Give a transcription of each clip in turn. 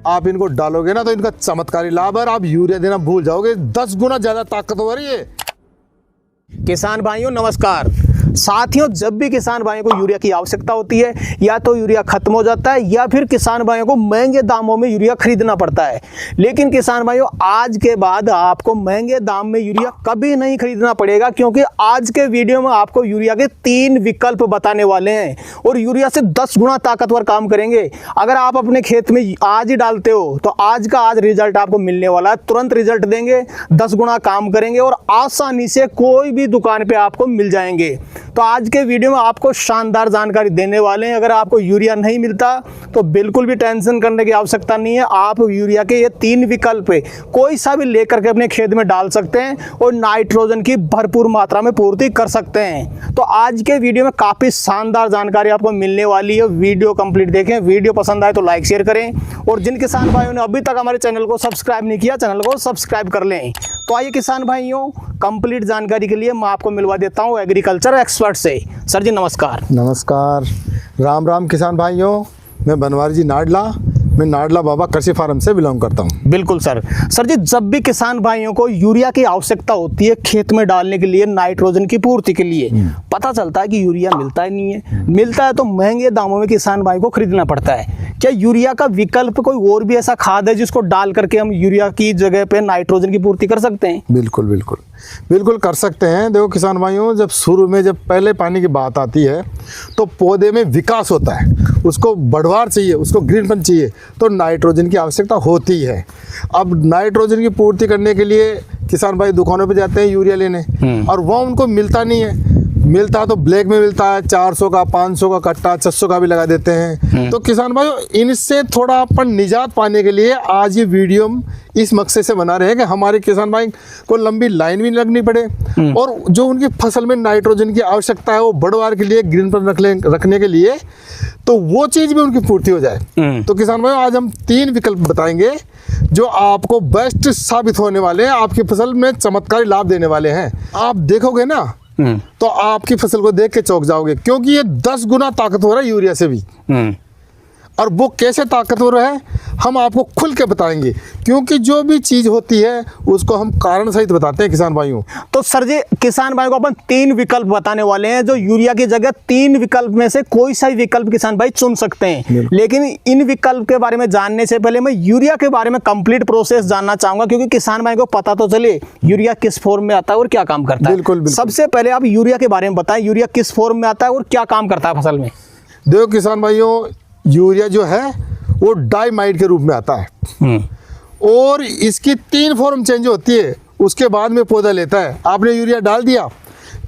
आप इनको डालोगे ना तो इनका चमत्कारी लाभ है, आप यूरिया देना भूल जाओगे, 10 गुना ज्यादा ताकतवर है ये। किसान भाइयों नमस्कार। साथियों, जब भी किसान भाइयों को यूरिया की आवश्यकता होती है, या तो यूरिया खत्म हो जाता है या फिर किसान भाइयों को महंगे दामों में यूरिया खरीदना पड़ता है। लेकिन किसान भाइयों, आज के बाद आपको महंगे दाम में यूरिया कभी नहीं खरीदना पड़ेगा, क्योंकि आज के वीडियो में आपको यूरिया के 3 विकल्प बताने वाले हैं और यूरिया से 10 गुना ताकतवर काम करेंगे। अगर आप अपने खेत में आज ही डालते हो तो आज का आज रिजल्ट आपको मिलने वाला है, तुरंत रिजल्ट देंगे, 10 गुना काम करेंगे और आसानी से कोई भी दुकान पे आपको मिल जाएंगे। तो आज के वीडियो में आपको शानदार जानकारी देने वाले हैं। अगर आपको यूरिया नहीं मिलता तो बिल्कुल भी टेंशन करने की आवश्यकता नहीं है। आप यूरिया के ये 3 विकल्प है, कोई सा भी लेकर के अपने खेत में डाल सकते हैं और नाइट्रोजन की भरपूर मात्रा में पूर्ति कर सकते हैं। तो आज के वीडियो में काफ़ी शानदार जानकारी आपको मिलने वाली है। वीडियो कंप्लीट देखें, वीडियो पसंद आए तो लाइक शेयर करें और जिन किसान भाइयों ने अभी तक हमारे चैनल को सब्सक्राइब नहीं किया, चैनल को सब्सक्राइब कर लें। तो आइए किसान भाइयों, कंप्लीट जानकारी के लिए मैं आपको मिलवा देता हूँ एग्रीकल्चर एक्सपर्ट से। सर जी नमस्कार। नमस्कार, राम राम किसान भाइयों। मैं बनवारी जी नाडला, मैं नाडला बाबा कृषि फार्म से बिलोंग करता हूँ। बिल्कुल सर। सर जी, जब भी किसान भाइयों को यूरिया की आवश्यकता होती है खेत में डालने के लिए, नाइट्रोजन की पूर्ति के लिए, पता चलता है कि यूरिया मिलता ही नहीं है, मिलता है तो महंगे दामों में किसान भाई को खरीदना पड़ता है। क्या यूरिया का विकल्प कोई और भी ऐसा खाद है जिसको डाल करके हम यूरिया की जगह पे नाइट्रोजन की पूर्ति कर सकते हैं? बिल्कुल बिल्कुल बिल्कुल कर सकते हैं। देखो किसान भाइयों, जब शुरू में जब पहले पानी की बात आती है तो पौधे में विकास होता है, उसको बढ़वार चाहिए, उसको ग्रीनपन चाहिए, तो नाइट्रोजन की आवश्यकता होती है। अब नाइट्रोजन की पूर्ति करने के लिए किसान भाई दुकानों पे जाते हैं यूरिया लेने और वह उनको मिलता नहीं है। मिलता तो ब्लैक में मिलता है, 400 का 500 का कट्टा, 600 का भी लगा देते हैं। तो किसान भाइयों, इनसे थोड़ा अपन निजात पाने के लिए आज ये वीडियो इस मकसद से बना रहे हैं कि हमारे किसान भाई को लंबी लाइन भी लगनी पड़े और जो उनकी फसल में नाइट्रोजन की आवश्यकता है वो बढ़वार के लिए, ग्रीन पर रखने के लिए, तो वो चीज़ भी उनकी पूर्ति हो जाए। तो किसान भाइयों, आज हम 3 विकल्प बताएंगे जो आपको बेस्ट साबित होने वाले हैं, आपकी फसल में चमत्कारी लाभ देने वाले हैं। आप देखोगे ना तो आपकी फसल को देख के चौंक जाओगे, क्योंकि ये 10 गुना ताकतवर है यूरिया से भी। और वो कैसे ताकतवर है हम आपको खुल के बताएंगे, क्योंकि जो भी चीज़ होती है उसको हम कारण सहित बताते हैं किसान भाइयों। तो सर जी, किसान भाई को अपन 3 विकल्प बताने वाले हैं, जो यूरिया की जगह 3 विकल्प में से कोई सा भी विकल्प किसान भाई चुन सकते हैं। लेकिन इन विकल्प के बारे में जानने से पहले मैं यूरिया के बारे में कंप्लीट प्रोसेस जानना चाहूंगा, क्योंकि किसान भाई को पता तो चले यूरिया किस फॉर्म में आता है और क्या काम करता है। बिल्कुल। सबसे पहले आप यूरिया के बारे में बताएं, यूरिया किस फॉर्म में आता है और क्या काम करता है फसल में? देखो किसान भाइयों, यूरिया जो है वो डाइमाइड के रूप में आता है और इसकी 3 फॉर्म चेंज होती है, उसके बाद में पौधा लेता है। आपने यूरिया डाल दिया,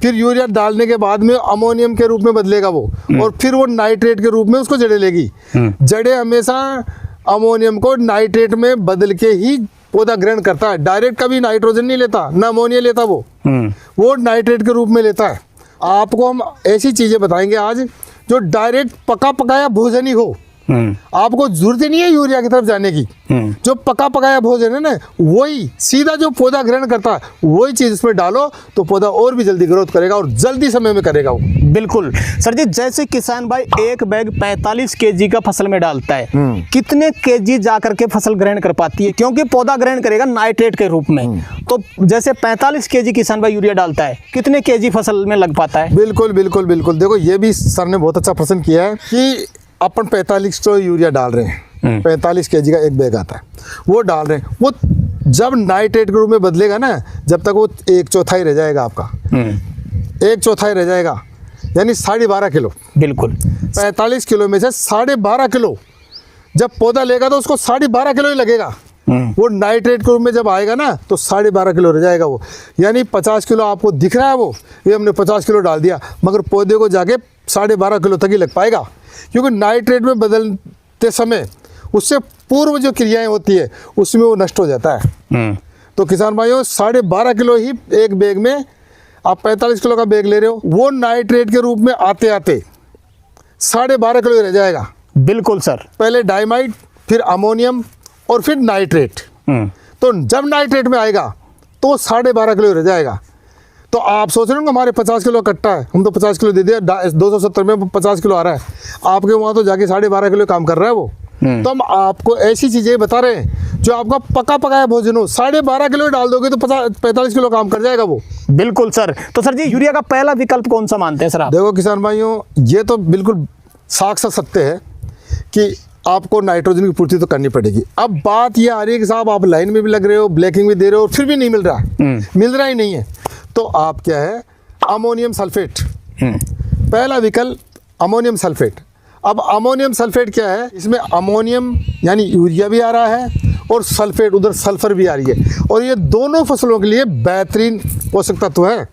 फिर यूरिया डालने के बाद में अमोनियम के रूप में बदलेगा वो, और फिर वो नाइट्रेट के रूप में उसको जड़ें लेगी। जड़ें हमेशा अमोनियम को नाइट्रेट में बदल के ही पौधा ग्रहण करता है, डायरेक्ट कभी नाइट्रोजन नहीं लेता, ना अमोनिया लेता, वो नाइट्रेट के रूप में लेता है। आपको हम ऐसी चीज़ें बताएंगे आज जो डायरेक्ट पका पकाया भोजन ही हो, आपको जरूरत ही नहीं है यूरिया की तरफ जाने की। जो पका पकाया भोजन है ना, वही सीधा जो पौधा ग्रहण करता है वही चीज इसमें डालो तो पौधा और भी जल्दी ग्रोथ करेगा और जल्दी समय में करेगा वो। बिल्कुल सर जी, जैसे किसान भाई एक बैग 45 केजी का फसल में डालता है, कितने केजी जाकर के फसल ग्रहण कर पाती है? क्योंकि पौधा ग्रहण करेगा नाइट्रेट के रूप में, तो जैसे 45 केजी किसान भाई यूरिया डालता है, कितने केजी फसल में लग पाता है? बिल्कुल बिल्कुल बिल्कुल। देखो ये भी सर ने बहुत अच्छा प्रश्न किया है कि अपन 45 किलो यूरिया डाल रहे हैं, 45 केजी का एक बैग आता है, वो डाल रहे हैं। वो जब नाइट्रेट के रूप में बदलेगा ना, जब तक वो 1/4 रह जाएगा आपका, 1/4 रह जाएगा, यानी 12.5 किलो। बिल्कुल। 45 किलो में से 12.5 किलो जब पौधा लेगा तो उसको 12.5 किलो ही लगेगा। वो नाइट्रेट के रूप में जब आएगा ना तो 12.5 किलो रह जाएगा वो, यानी 50 किलो आपको दिख रहा है वो, ये हमने 50 किलो डाल दिया, मगर पौधे को जाके 12.5 किलो तक ही लग पाएगा, क्योंकि नाइट्रेट में बदलते समय उससे पूर्व जो क्रियाएं होती है उसमें वो नष्ट हो जाता है। तो किसान भाइयों, 12.5 किलो ही एक बैग में, आप 45 किलो का बैग ले रहे हो, वो नाइट्रेट के रूप में आते आते 12.5 किलो रह जाएगा। बिल्कुल सर। पहले डाइमाइड, फिर अमोनियम और फिर नाइट्रेट। तो जब नाइट्रेट में आएगा तो 12.5 किलो रह जाएगा। तो आप सोच रहे हो हमारे 50 किलो कट्टा है, हम तो 50 किलो दे दिया, 270 में 50 किलो आ रहा है, आपके वहाँ तो जाके 12.5 किलो काम कर रहा है वो। तो हम आपको ऐसी चीजें बता रहे हैं जो आपका पका पकाया भोजन हो। 12.5 किलो डाल दोगे तो 45 किलो काम कर जाएगा वो। बिल्कुल सर। तो सर जी यूरिया का पहला विकल्प कौन सा मानते हैं सर आप? देखो किसान भाइयों, ये तो बिल्कुल साक्षात सत्य है कि आपको नाइट्रोजन की पूर्ति तो करनी पड़ेगी। अब बात ये आ रही है कि साहब आप लाइन में भी लग रहे हो, ब्लैकिंग भी दे रहे हो, फिर भी नहीं मिल रहा, मिल रहा ही नहीं है, तो आप क्या है, अमोनियम सल्फेट पहला विकल्प, अमोनियम सल्फेट। अब अमोनियम सल्फेट क्या है, इसमें अमोनियम यानी यूरिया भी आ रहा है और सल्फेट उधर सल्फर भी आ रही है, और ये दोनों फसलों के लिए बेहतरीन पोषक तत्व है।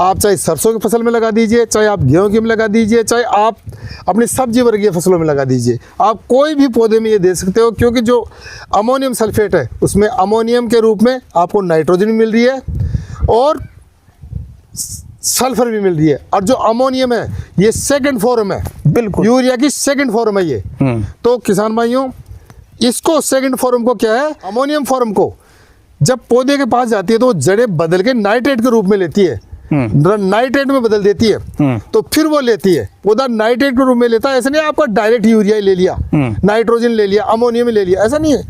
आप चाहे सरसों की फसल में लगा दीजिए, चाहे आप गेहूं की में लगा दीजिए, चाहे आप अपनी सब्जी वर्गीय फसलों में लगा दीजिए, आप कोई भी पौधे में ये दे सकते हो, क्योंकि जो अमोनियम सल्फेट है उसमें अमोनियम के रूप में आपको नाइट्रोजन भी मिल रही है और सल्फर भी मिल रही है, और जो अमोनियम है ये सेकंड फॉर्म है, बिल्कुल यूरिया की सेकंड फॉर्म है ये। तो किसान भाइयों, इसको सेकंड फॉर्म को क्या है, अमोनियम फॉर्म को जब पौधे के पास जाती है तो जड़ें बदल के नाइट्रेट के रूप में लेती है, नाइट्रेट में बदल देती है, तो फिर वो लेती है, पौधा नाइट्रेट के रूप में लेता है। ऐसा नहीं आपका डायरेक्ट यूरिया ही ले लिया, नाइट्रोजन ले लिया, अमोनियम ले लिया, ऐसा नहीं है।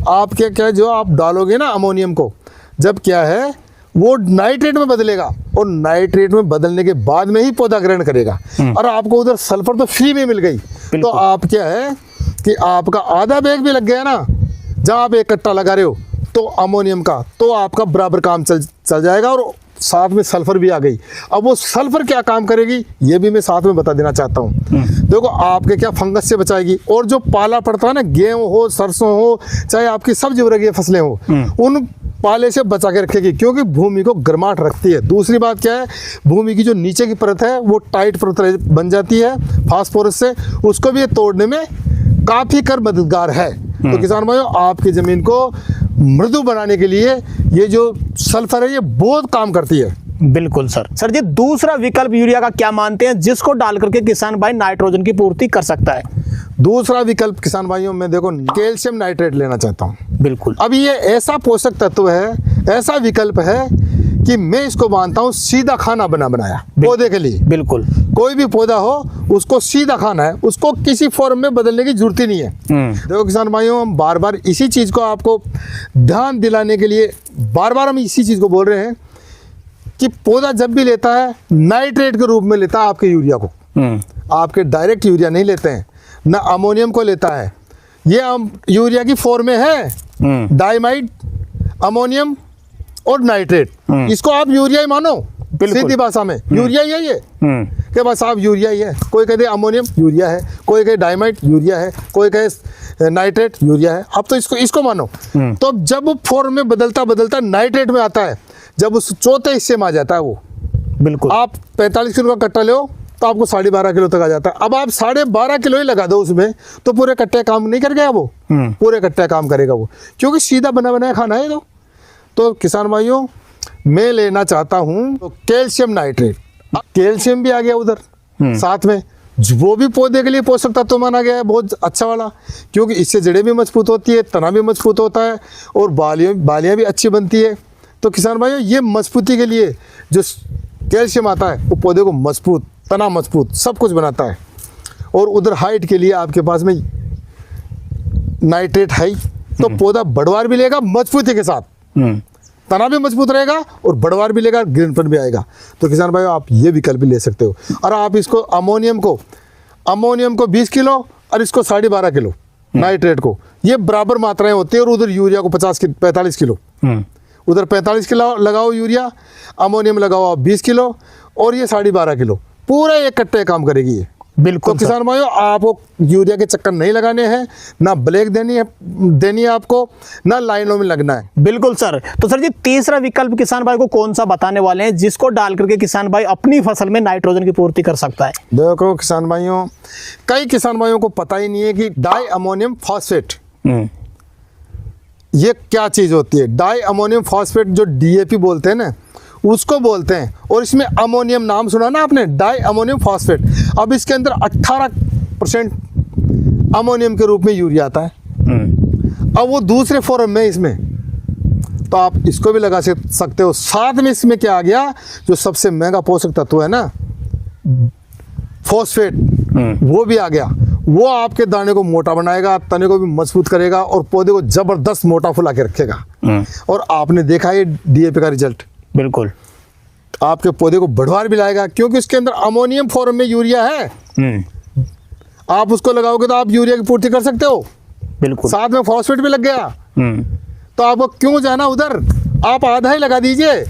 आप क्या क्या जो आप डालोगे ना अमोनियम को, जब क्या है वो नाइट्रेट में बदलेगा, और नाइट्रेट में बदलने के बाद में ही पौधा ग्रहण करेगा, और आपको उधर सल्फर तो फ्री में मिल गई, तो आप क्या है कि आपका आधा बैग भी लग गया ना, जहाँ आप एक कट्टा लगा रहे हो तो अमोनियम का, तो आपका बराबर काम चल जाएगा, और साथ में सल्फर भी आ गई। अब वो सल्फर क्या काम करेगी ये भी मैं साथ में बता देना चाहता हूँ। देखो आपके क्या फंगस से बचाएगी, और जो पाला पड़ता है ना, गेहूं हो, सरसों हो, चाहे आपकी सब्जी वर्गीय फसलें हो, उन पाले से बचा के रखेगी, क्योंकि भूमि को गर्माहट रखती है। दूसरी बात क्या है, भूमि की जो नीचे की परत है वो टाइट परत बन जाती है फास्फोरस से, उसको भी ये तोड़ने में काफी कर मददगार है। तो किसान भाइयों, आपकी जमीन को मृदु बनाने के लिए ये जो सल्फर है ये बहुत काम करती है। बिल्कुल सर। सर जी दूसरा विकल्प यूरिया का क्या मानते हैं, जिसको डाल करके किसान भाई नाइट्रोजन की पूर्ति कर सकता है? दूसरा विकल्प किसान भाइयों, मैं देखो कैल्शियम नाइट्रेट लेना चाहता हूँ। बिल्कुल। अब ये ऐसा पोषक तत्व है, ऐसा विकल्प है कि मैं इसको मानता हूँ सीधा खाना बनाया पौधे के लिए। बिल्कुल। कोई भी पौधा हो उसको सीधा खाना है, उसको किसी फॉर्म में बदलने की जरूरत ही नहीं है। देखो किसान भाइयों, हम बार बार इसी चीज को आपको ध्यान दिलाने के लिए बार बार हम इसी चीज को बोल रहे हैं कि पौधा जब भी लेता है नाइट्रेट के रूप में लेता है आपके यूरिया को, आपके डायरेक्ट यूरिया नहीं लेते हैं, ना अमोनियम को लेता है। ये यूरिया की फॉर्म में है डाइमाइड, अमोनियम और नाइट्रेट, इसको आप यूरिया ही मानो, सीधी भाषा में यूरिया ही है ये, कि बस आप यूरिया ही है। कोई कहते अमोनियम यूरिया है, कोई कहे डाइमाइड यूरिया है, कोई कहे नाइट्रेट यूरिया है, आप तो इसको मानो। तो जब वो फॉर्म में बदलता नाइट्रेट में आता है, जब उस चौथे हिस्से में आ जाता है वो, बिल्कुल, आप 45 किलो का कट्टा लो तो आपको 12.5 किलो तक आ जाता है। अब आप 12.5 किलो ही लगा दो उसमें, तो पूरे कट्टे काम नहीं कर गया वो, पूरे कट्टे काम करेगा वो, क्योंकि सीधा बना बनाया खाना है। तो किसान भाइयों, मैं लेना चाहता हूं तो कैल्शियम नाइट्रेट, कैल्शियम भी आ गया उधर साथ में, वो भी पौधे के लिए पोषक तत्व माना गया है बहुत अच्छा वाला, क्योंकि इससे जड़ें भी मजबूत होती है, तना भी मजबूत होता है, और बालियां भी अच्छी बनती है। तो किसान भाइयों, ये मजबूती के लिए जो कैल्शियम आता है वो पौधे को मजबूत, तना मजबूत, सब कुछ बनाता है। और उधर हाइट के लिए आपके पास में नाइट्रेट है, तो पौधा बढ़वार भी लेगा मजबूती के साथ, तना भी मजबूत रहेगा और बढ़वार भी लेगा, ग्रीनपन भी आएगा। तो किसान भाइयों, आप ये विकल्प भी ले सकते हो। और आप इसको अमोनियम को 20 किलो और इसको 12.5 किलो नाइट्रेट को, ये बराबर मात्राएं होती है। और उधर यूरिया को 45 किलो, उधर 45 किलो लगाओ यूरिया, अमोनियम लगाओ आप 20 किलो, और ये 12.5 किलो, पूरा एक कट्टे काम करेगी ये। बिल्कुल। तो किसान भाइयों, आपको यूरिया के चक्कर नहीं लगाने हैं, ना ब्लैक देनी है आपको, ना लाइनों में लगना है। बिल्कुल सर। तो सर जी तीसरा विकल्प किसान भाई को कौन सा बताने वाले हैं, जिसको डाल करके किसान भाई अपनी फसल में नाइट्रोजन की पूर्ति कर सकता है? देखो किसान भाइयों, कई किसान भाइयों को पता ही नहीं है कि डाई अमोनियम फॉस्फेट ये क्या चीज होती है। डाई अमोनियम फॉस्फेट जो DAP बोलते हैं ना, उसको बोलते हैं। और इसमें अमोनियम नाम सुना ना आपने, डाई अमोनियम फॉस्फेट। अब इसके अंदर 18% अमोनियम के रूप में यूरिया आता है, अब वो दूसरे फॉर्म में इसमें, तो आप इसको भी लगा सकते हो। साथ में इसमें क्या आ गया, जो सबसे महंगा पोषक तत्व है ना, फॉस्फेट, वो भी आ गया। वो आपके दाने को मोटा बनाएगा, तने को भी मजबूत करेगा और पौधे को जबरदस्त मोटा फुला के रखेगा। और आपने देखा ये डीएपी का रिजल्ट, बिल्कुल आपके पौधे को बढ़वार भी लाएगा, क्योंकि उसके अंदर अमोनियम फॉर्म में यूरिया है। आप उसको लगाओगे तो आप यूरिया की पूर्ति कर सकते हो, बिल्कुल। साथ में फॉस्फेट भी लग गया। तो आपको क्यों जाना उधर, आप आधा ही लगा दीजिए।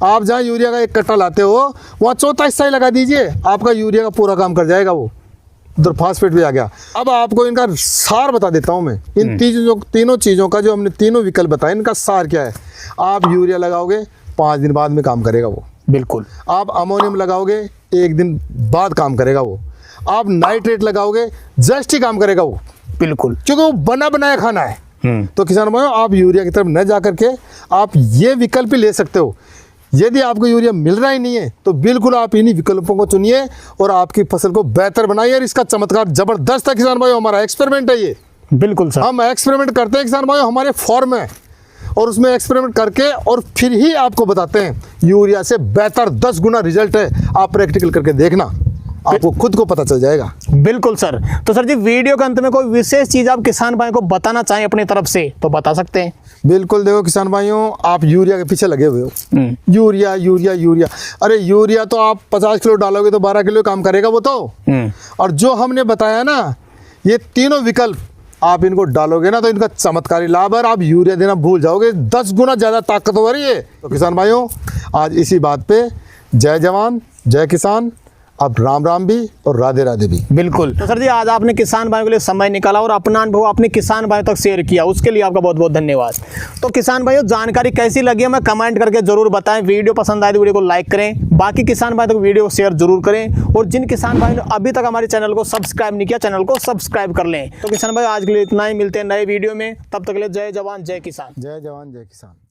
आप जहाँ यूरिया का 1 कट्टा लाते हो वहाँ चौथा हिस्सा ही लगा दीजिए, आपका यूरिया का पूरा काम कर जाएगा वो। उधर फास्फेट भी आ गया। अब आपको इनका सार बता देता हूँ मैं, इन तीनों चीज़ों का, जो हमने तीनों विकल्प बताए, इनका सार क्या है। आप यूरिया लगाओगे 5 दिन बाद में काम करेगा वो, बिल्कुल। आप अमोनियम लगाओगे 1 दिन बाद काम करेगा वो, आप नाइट्रेट लगाओगे जस्ट ही काम करेगा वो, बिल्कुल, क्योंकि वो बना बनाया खाना है। तो किसान भाइयों, आप यूरिया की तरफ न जा करके आप ये विकल्प ही ले सकते हो। यदि आपको यूरिया मिल रहा ही नहीं है तो बिल्कुल आप इन्हीं विकल्पों को चुनिए और आपकी फसल को बेहतर बनाइए। और इसका चमत्कार जबरदस्त है किसान भाइयों, हमारा एक्सपेरिमेंट है ये। बिल्कुल सर, हम एक्सपेरिमेंट करते हैं किसान भाइयों, हमारे फॉर्म में, और उसमें एक्सपेरिमेंट करके और फिर ही आपको बताते हैं यूरिया से बेहतर 10 गुना रिजल्ट है। आप प्रैक्टिकल करके देखना, आपको खुद को पता चल जाएगा। बिल्कुल सर। तो सर जी, वीडियो के अंत में कोई विशेष चीज आप किसान भाई को बताना चाहें अपनी तरफ से तो बता सकते हैं। बिल्कुल, देखो किसान भाइयों, आप यूरिया के पीछे लगे हुए हो, यूरिया यूरिया यूरिया। अरे यूरिया तो आप 50 किलो डालोगे तो 12 किलो काम करेगा वो तो। और जो हमने बताया ना, ये तीनों विकल्प आप इनको डालोगे ना तो इनका चमत्कारी लाभ है। आप यूरिया देना भूल जाओगे, 10 गुना ज्यादा ताकतवर है ये। तो किसान भाइयों, आज इसी बात पे जय जवान जय किसान, अब राम राम भी और राधे राधे भी। बिल्कुल। तो सर जी, आज आपने किसान भाइयों के लिए समय निकाला और अपना अनुभव अपने किसान भाइयों तक शेयर किया, उसके लिए आपका बहुत बहुत धन्यवाद। तो किसान भाइयों, जानकारी कैसी लगी हमें कमेंट करके जरूर बताएं। वीडियो पसंद आए तो वीडियो को लाइक करें, बाकी किसान भाई तक वीडियो को शेयर जरूर करें, और जिन किसान भाई ने अभी तक हमारे चैनल को सब्सक्राइब नहीं किया, चैनल को सब्सक्राइब कर लें। तो किसान भाई, आज के लिए इतना ही, मिलते हैं नए वीडियो में, तब तक के लिए जय जवान जय किसान। जय जवान जय किसान।